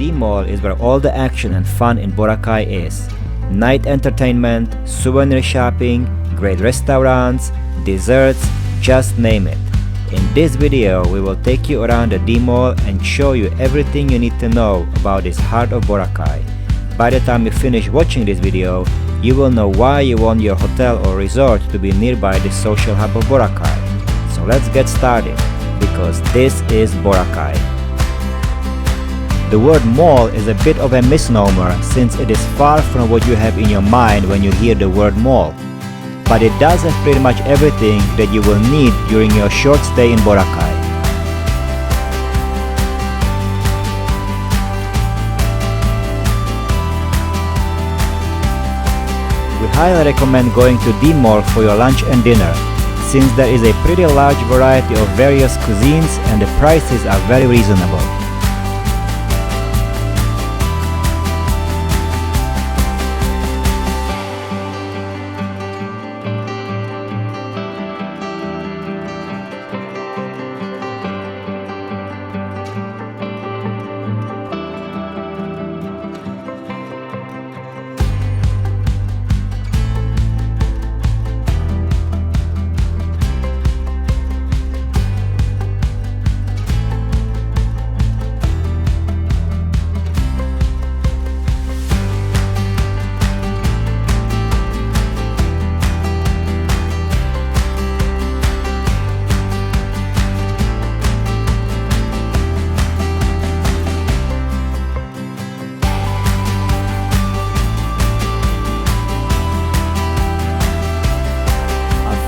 Dmall is where all the action and fun in Boracay is. Night entertainment, souvenir shopping, great restaurants, desserts, just name it. In this video, we will take you around the Dmall and show you everything you need to know about this heart of Boracay. By the time you finish watching this video, you will know why you want your hotel or resort to be nearby the social hub of Boracay. So let's get started, because this is Boracay. The word mall is a bit of a misnomer since it is far from what you have in your mind when you hear the word mall. But it does have pretty much everything that you will need during your short stay in Boracay. We highly recommend going to Dmall for your lunch and dinner, since there is a pretty large variety of various cuisines and the prices are very reasonable.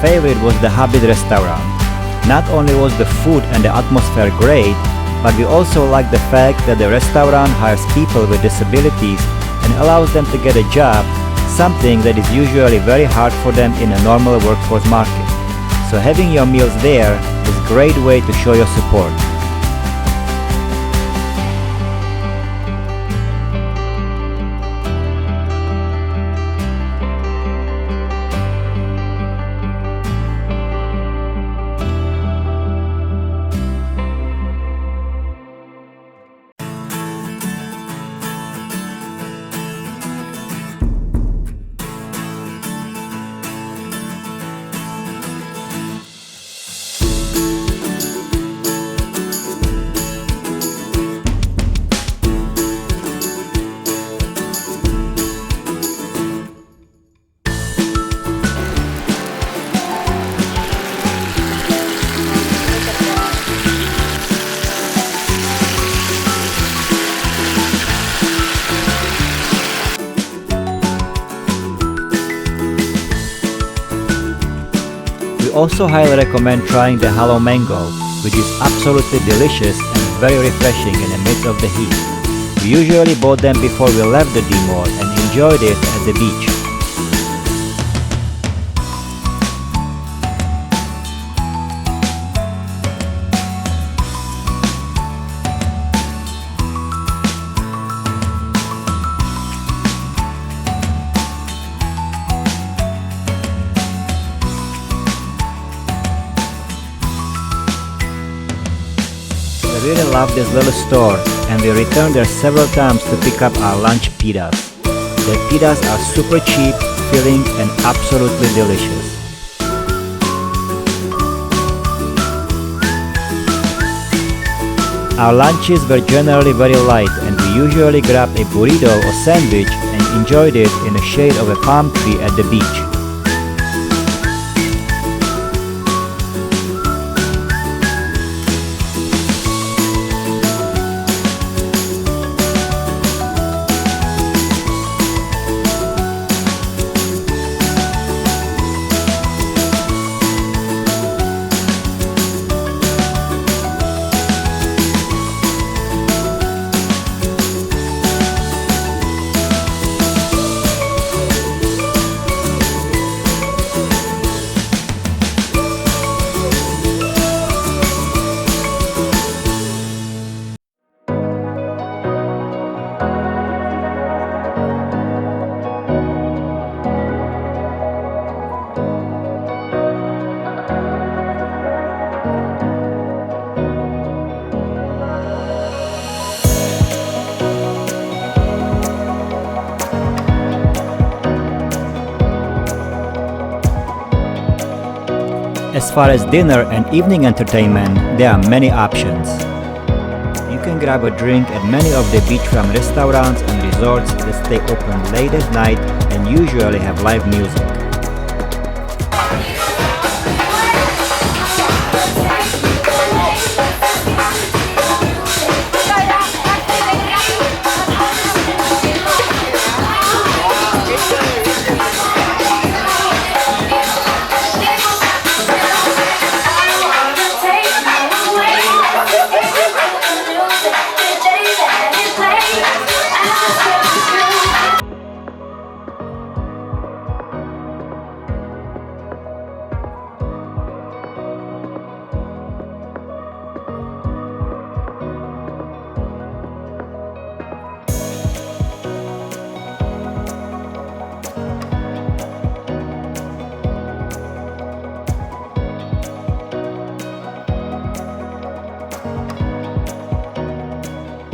Favorite was the Habit restaurant. Not only was the food and the atmosphere great, but we also liked the fact that the restaurant hires people with disabilities and allows them to get a job, something that is usually very hard for them in a normal workforce market. So having your meals there is a great way to show your support. We also highly recommend trying the Hello Mango, which is absolutely delicious and very refreshing in the midst of the heat. We usually bought them before we left the Dmall and enjoyed it at the beach. We really love this little store and we returned there several times to pick up our lunch pitas. The pitas are super cheap, filling and absolutely delicious. Our lunches were generally very light and we usually grabbed a burrito or sandwich and enjoyed it in the shade of a palm tree at the beach. As far as dinner and evening entertainment, there are many options. You can grab a drink at many of the beachfront restaurants and resorts that stay open late at night and usually have live music.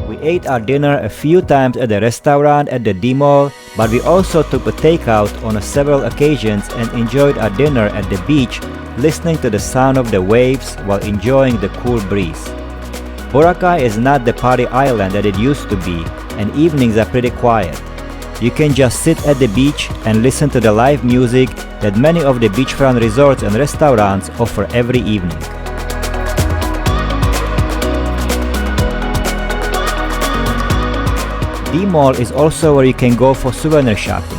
We ate our dinner a few times at the restaurant at the Dmall, but we also took a takeout on several occasions and enjoyed our dinner at the beach, listening to the sound of the waves while enjoying the cool breeze. Boracay is not the party island that it used to be, and evenings are pretty quiet. You can just sit at the beach and listen to the live music that many of the beachfront resorts and restaurants offer every evening. Dmall is also where you can go for souvenir shopping.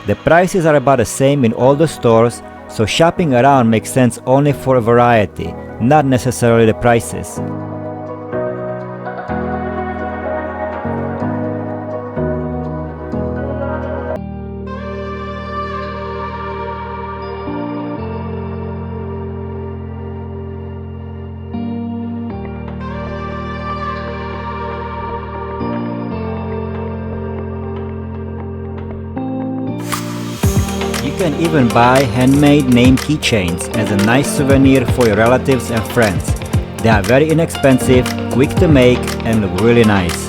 The prices are about the same in all the stores, so shopping around makes sense only for a variety, not necessarily the prices. You can even buy handmade name keychains as a nice souvenir for your relatives and friends. They are very inexpensive, quick to make, and look really nice.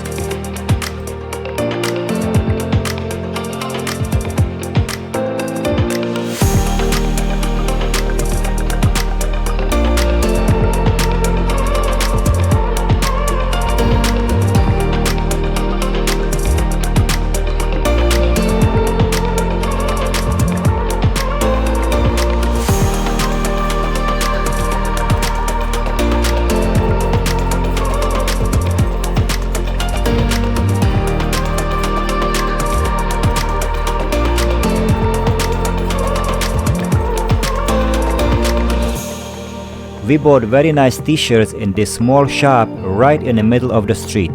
We bought very nice t-shirts in this small shop right in the middle of the street.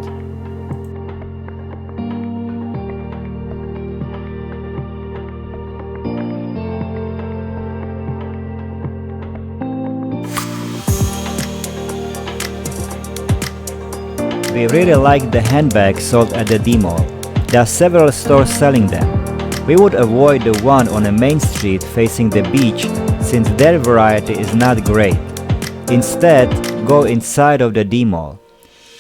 We really like the handbags sold at the Dmall. There are several stores selling them. We would avoid the one on the main street facing the beach since their variety is not great. Instead, go inside of the Dmall.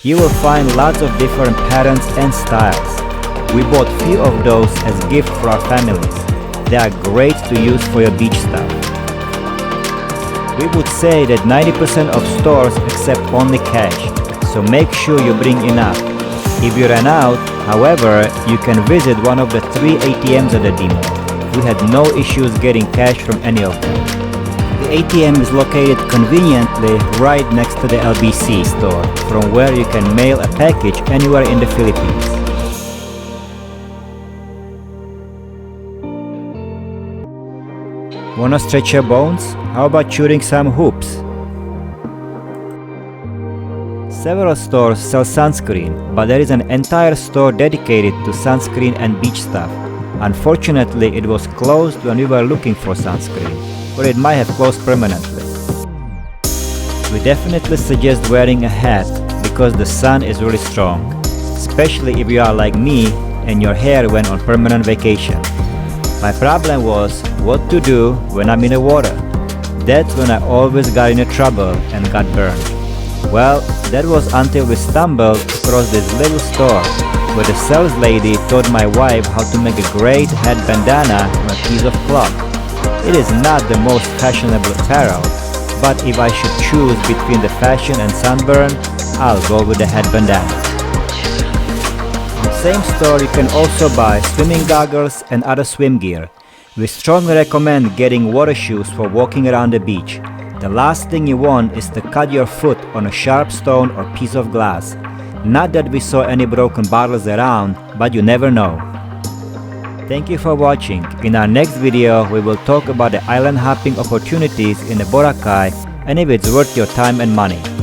You will find lots of different patterns and styles. We bought few of those as gifts for our families. They are great to use for your beach stuff. We would say that 90% of stores accept only cash, so make sure you bring enough. If you run out, however, you can visit one of the 3 ATMs at the Dmall. We had no issues getting cash from any of them. The ATM is located conveniently right next to the LBC store, from where you can mail a package anywhere in the Philippines. Wanna stretch your bones? How about shooting some hoops? Several stores sell sunscreen, but there is an entire store dedicated to sunscreen and beach stuff. Unfortunately, it was closed when we were looking for sunscreen, or it might have closed permanently. We definitely suggest wearing a hat because the sun is really strong, especially if you are like me and your hair went on permanent vacation. My problem was what to do when I'm in the water. That's when I always got into trouble and got burned. Well, that was until we stumbled across this little store where the sales lady taught my wife how to make a great head bandana from a piece of cloth. It is not the most fashionable apparel, but if I should choose between the fashion and sunburn, I'll go with the head bandana. In the same store you can also buy swimming goggles and other swim gear. We strongly recommend getting water shoes for walking around the beach. The last thing you want is to cut your foot on a sharp stone or piece of glass. Not that we saw any broken bottles around, but you never know. Thank you for watching. In our next video, we will talk about the island hopping opportunities in the Boracay and if it's worth your time and money.